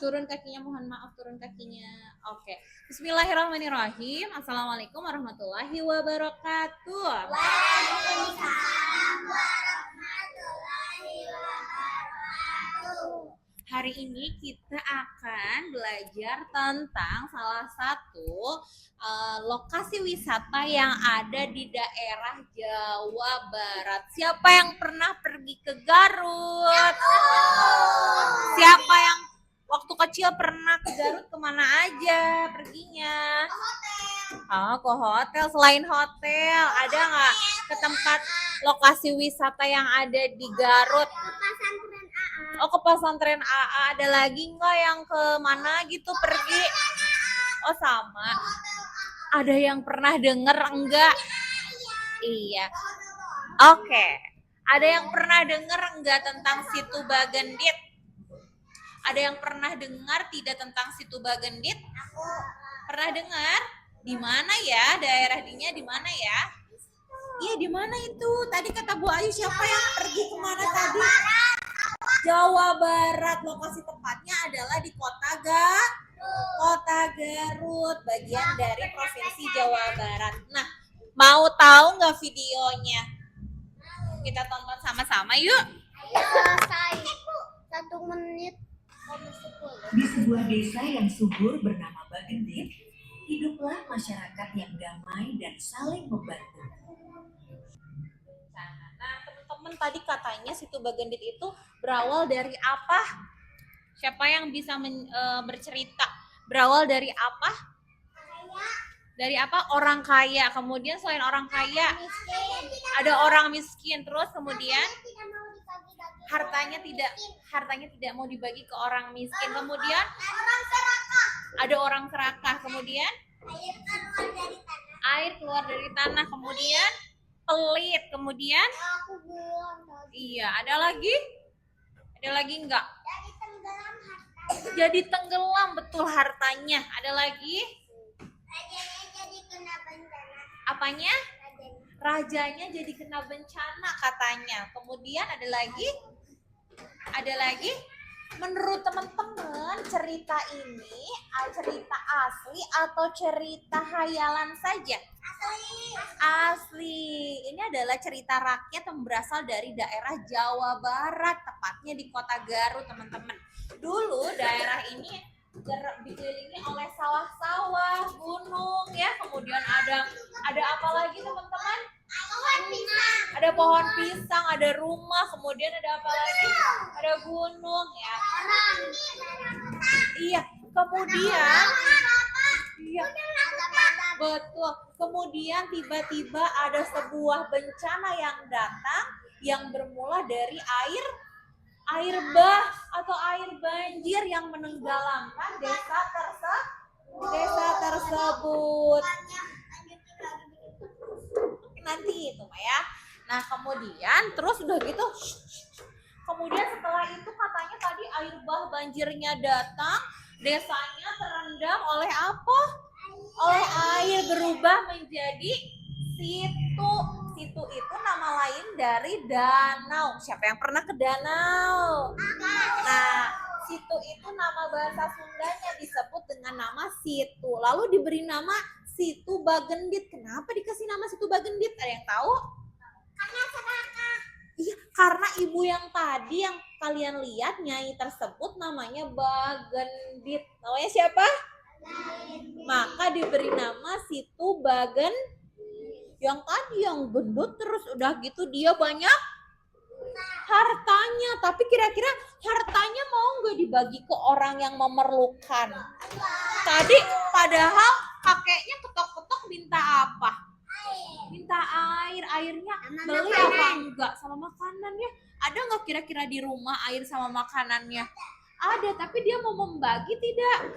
Turun kakinya, mohon maaf, turun kakinya. Oke. Bismillahirrahmanirrahim. Assalamualaikum warahmatullahi wabarakatuh. Waalaikumsalam warahmatullahi wabarakatuh. Hari ini kita akan belajar tentang salah satu lokasi wisata yang ada di daerah Jawa Barat. Siapa yang pernah pergi ke Garut? Siapa yang waktu kecil pernah ke Garut, kemana aja perginya? Ke hotel. Selain hotel, ada nggak ke tempat lokasi wisata yang ada di Garut? Ke pesantren AA. Ada lagi nggak yang ke mana gitu pergi? Oh sama. Ada yang pernah denger enggak? Iya. Oke. Ada yang pernah denger enggak tentang Situ Bagendit? Ada yang pernah dengar tidak tentang Situ Bagendit? Pernah dengar? Di mana ya? Daerah dinya di mana ya? Iya, di mana itu? Tadi kata Bu Ayu, siapa yang pergi kemana tadi? Jawa Barat. Lokasi tepatnya adalah di Kota Garut, bagian dari Provinsi Jawa Barat. Nah, mau tahu nggak videonya? Kita tonton sama-sama yuk. Selesai 1 menit. Di sebuah desa yang subur bernama Bagendit, hiduplah masyarakat yang damai dan saling membantu. Nah, teman-teman, tadi katanya Situ Bagendit itu berawal dari apa? Siapa yang bisa bercerita? Berawal dari apa? Dari apa? Orang kaya. Kemudian selain orang kaya, ada orang miskin. Terus kemudian hartanya tidak mau dibagi ke orang miskin. Kemudian ada orang serakah. Kemudian air keluar dari tanah. Kemudian pelit. Kemudian iya, ada lagi enggak? Jadi tenggelam, betul, hartanya. Ada lagi? Apanya? Rajanya jadi kena bencana katanya. Kemudian ada lagi? Menurut teman-teman, cerita ini cerita asli atau cerita hayalan saja? Asli. Ini adalah cerita rakyat yang berasal dari daerah Jawa Barat, tepatnya di Kota Garut, teman-teman. Dulu daerah ini dikelilingi oleh sawah-sawah, gunung ya. Kemudian ada apa lagi, teman-teman? Ada pohon pisang, ada rumah, kemudian ada apa lagi? Ada gunung ya. Iya, kemudian iya, betul. Kemudian tiba-tiba ada sebuah bencana yang datang yang bermula dari air atau air banjir yang menenggelamkan desa tersebut. Nanti itu ya. Nah, kemudian terus udah gitu, kemudian setelah itu katanya tadi air banjirnya datang, desanya terendam oleh apa? Oleh air, berubah menjadi situ. Situ itu nama lain dari danau. Siapa yang pernah ke danau? Nah, situ itu nama bahasa Sundanya, disebut dengan nama situ. Lalu diberi nama Situ Bagendit. Kenapa dikasih nama Situ Bagendit? Ada yang tahu? Karena serakah. Iya, karena ibu yang tadi yang kalian lihat, nyai tersebut namanya Bagendit. Namanya siapa? Maka diberi nama Situ Bagendit. Yang tadi yang gendut, terus udah gitu dia banyak hartanya. Tapi kira-kira hartanya mau nggak dibagi ke orang yang memerlukan? Tadi padahal kakeknya ketok-ketok minta apa? Minta air. Airnya beli apa enggak? Sama makanannya. Ada nggak kira-kira di rumah air sama makanannya? Ada, tapi dia mau membagi tidak?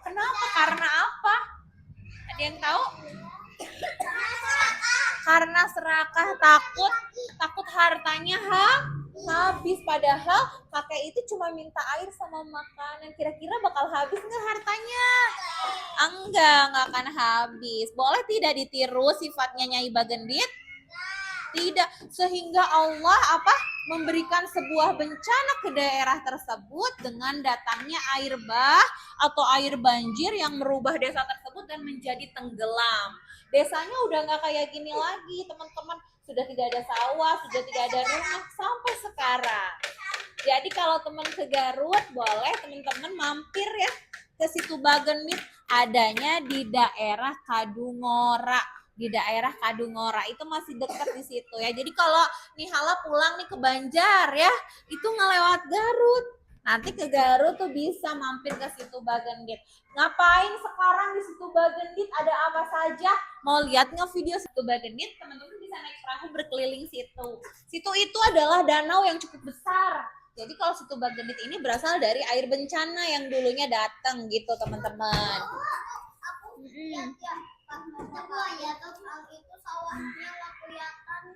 Kenapa? Karena apa? Ada yang tahu? Karena serakah, takut hartanya habis. Padahal kakek itu cuma minta air sama makanan. Kira-kira bakal habis nggak hartanya? Nggak akan habis. Boleh tidak ditiru sifatnya Nyai Bagendit? Tidak. Sehingga Allah memberikan sebuah bencana ke daerah tersebut dengan datangnya air bah atau air banjir yang merubah desa tersebut dan menjadi tenggelam. Desanya udah nggak kayak gini lagi, teman-teman. Sudah tidak ada sawah, sudah tidak ada rumah sampai sekarang. Jadi kalau teman ke Garut, boleh teman-teman mampir ya ke situ Bagenit, adanya di daerah Kadungora. Di daerah Kadungora itu masih dekat di situ ya. Jadi kalau Nihala pulang nih ke Banjar ya, itu ngelewat Garut. Nanti ke Garut tuh bisa mampir ke situ Bagendit. Ngapain sekarang di situ Bagendit? Ada apa saja? Mau lihat nggak video situ Bagendit? Teman-teman bisa naik perahu berkeliling situ. Situ itu adalah danau yang cukup besar. Jadi kalau situ Bagendit ini berasal dari air bencana yang dulunya datang gitu teman-teman.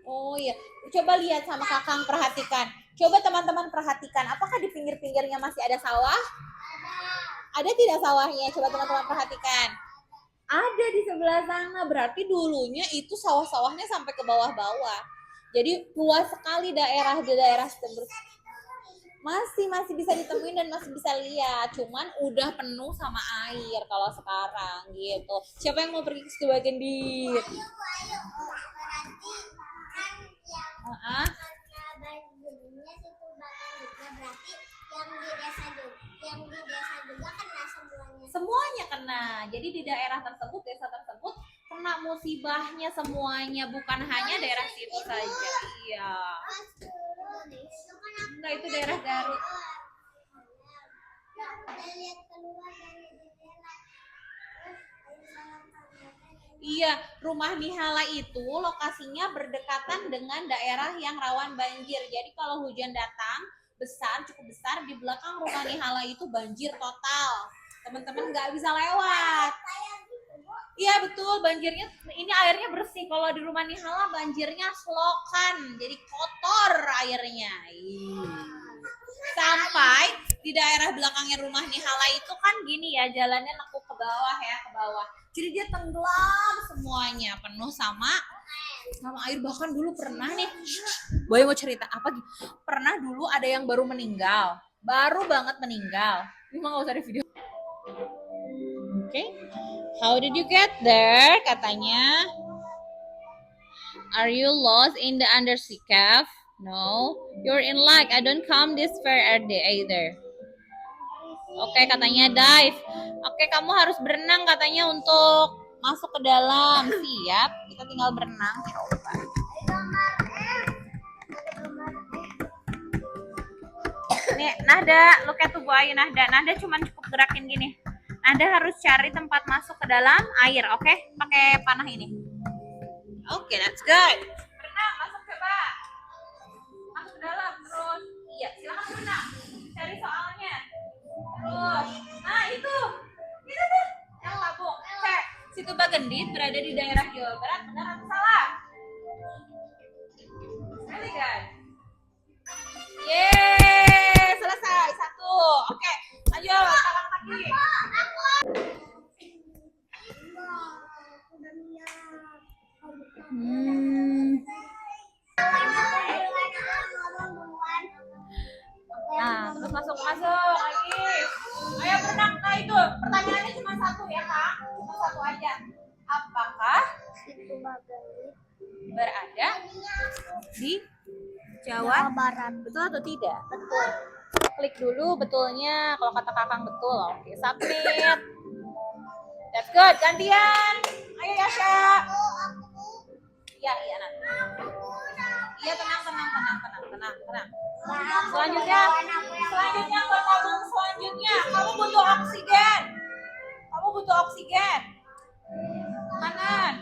Oh iya, coba lihat sama Kakang, perhatikan. Coba teman-teman perhatikan, apakah di pinggir-pinggirnya masih ada sawah? Ada tidak sawahnya? Coba teman-teman perhatikan. Ada di sebelah sana, berarti dulunya itu sawah-sawahnya sampai ke bawah-bawah. Jadi luas sekali daerah di daerah tersebut. Masih bisa ditemuin dan masih bisa lihat, cuman udah penuh sama air kalau sekarang gitu. Siapa yang mau pergi ke situ Bagendit? Semuanya kena. Jadi di daerah tersebut, desa tersebut kena musibahnya semuanya, bukan hanya daerah situ saja. Iya. Enggak, itu daerah Garut. Iya, rumah Nihala itu lokasinya berdekatan dengan daerah yang rawan banjir. Jadi kalau hujan datang besar, cukup besar, di belakang rumah Nihala itu banjir total. Teman-teman nggak bisa lewat. Iya betul, banjirnya ini airnya bersih. Kalau di rumah Nihala banjirnya selokan, jadi kotor airnya. Sampai di daerah belakangnya rumah Nihala itu kan gini ya, jalannya nekuk ke bawah ya, ke bawah. Jadi dia tenggelam semuanya, penuh sama air. Bahkan dulu pernah nih, Boy mau cerita apa? Pernah dulu ada yang baru meninggal, baru banget meninggal. Ini mah nggak usah di video. Okay. How did you get there? Katanya, are you lost in the undersea cave? No, you're in luck. I don't come this far either. Oke, katanya dive. Oke, kamu harus berenang katanya untuk masuk ke dalam. Siap, kita tinggal berenang. Coba. Nih, Nahda, look at tuh boy, Nahda. Nahda cuma cukup gerakin gini. Nahda harus cari tempat masuk ke dalam air, oke? Pakai panah ini. Oke, that's good. Berenang, masuk coba. Masuk ke dalam terus. Iya, silakan berenang. Cari soalnya. Terus, nah itu tuh, yang labung. Cek, situ Bagendit berada di daerah Jawa Barat, benar atau salah? Really good. Yeay, selesai satu. Oke, ayo talang kaki. Nah, terus masuk lagi. Ayo berenang. Nah itu pertanyaannya cuma satu ya Kak, cuma satu aja. Apakah Situ Bagendit berada di Jawa Barat. Betul atau tidak? Betul. Klik dulu betulnya. Kalau kata Kakang betul, oke, submit. That's good. Gantian. Ayo Yasha. Iya nanti. Iya tenang. Selanjutnya berkabung selanjutnya. Kamu butuh oksigen. Kanan.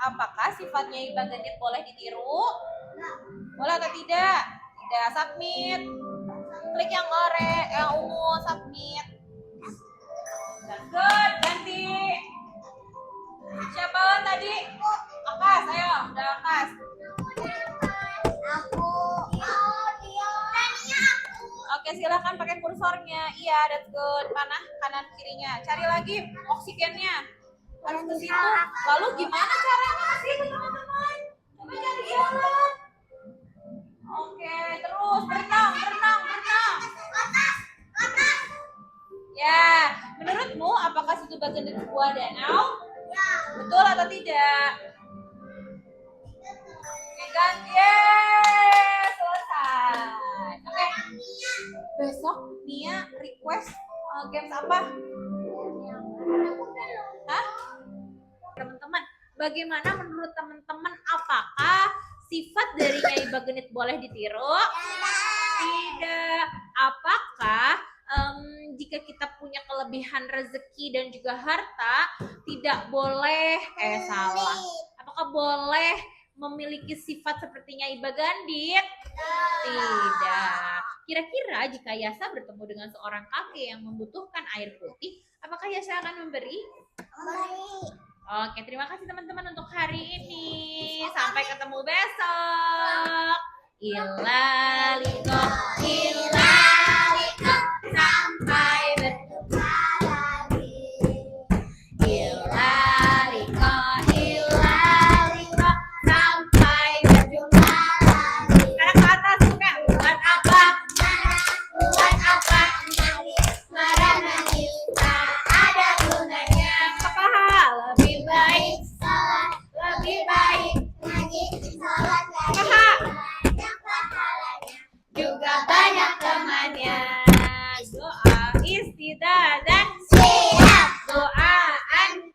Apakah sifatnya Bagendit boleh ditiru? Boleh atau tidak? Tidak. Submit. Klik yang ungu, submit. That's good. Ganti. Siapa tadi? Akas, ayo. Udah Akas. Oke, silakan pakai kursornya. Iya, that's good. Panah kanan kirinya. Cari lagi oksigennya. Harus ke situ. Lalu gimana caranya ke situ, teman-teman? Coba cari jalan. Oke, terus berenang. Ya, menurutmu apakah situ bagian dari sebuah danau? Betul atau tidak? Oke kan? Yeay, selesai. Oke, besok Nia request games apa? Hah? Teman-teman, bagaimana menurut teman-teman, apakah sifat dari Nyai Bagenit boleh ditiru? Tidak. Apakah jika kita punya kelebihan rezeki dan juga harta tidak boleh salah? Apakah boleh memiliki sifat seperti Nyai Bagandit? Tidak. Kira-kira jika Yasa bertemu dengan seorang kakek yang membutuhkan air putih, apakah Yasa akan memberi? Oke, terima kasih teman-teman untuk hari ini. Sampai ketemu besok. Ilaliko, sampai berjumpa lagi. Ilaliko, sampai berjumpa lagi. Karena ke atas suka buat apa? Marah nangis tak ada gunanya. Apa lebih baik juga banyak temannya. Doa istidadah siap, doaan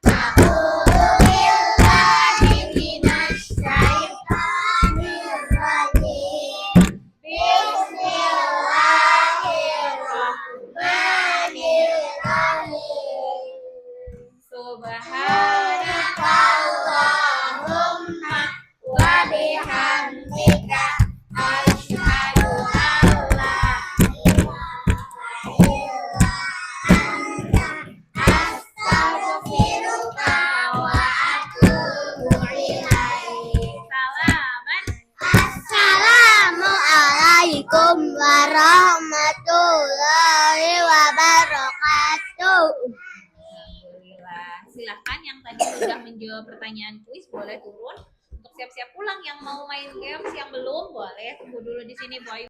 Subhanakallahumma wa bihamdika asyhadu an la ilaha illa anta astaghfiruka wa atubu ilaik. Salaman. Assalamualaikum warahmatullahi wabarakatuh. Alhamdulillah. Silahkan yang tadi sudah menjawab pertanyaan kuis boleh turun. Untuk siap-siap pulang, yang mau main games yang belum boleh tunggu dulu di sini, boy.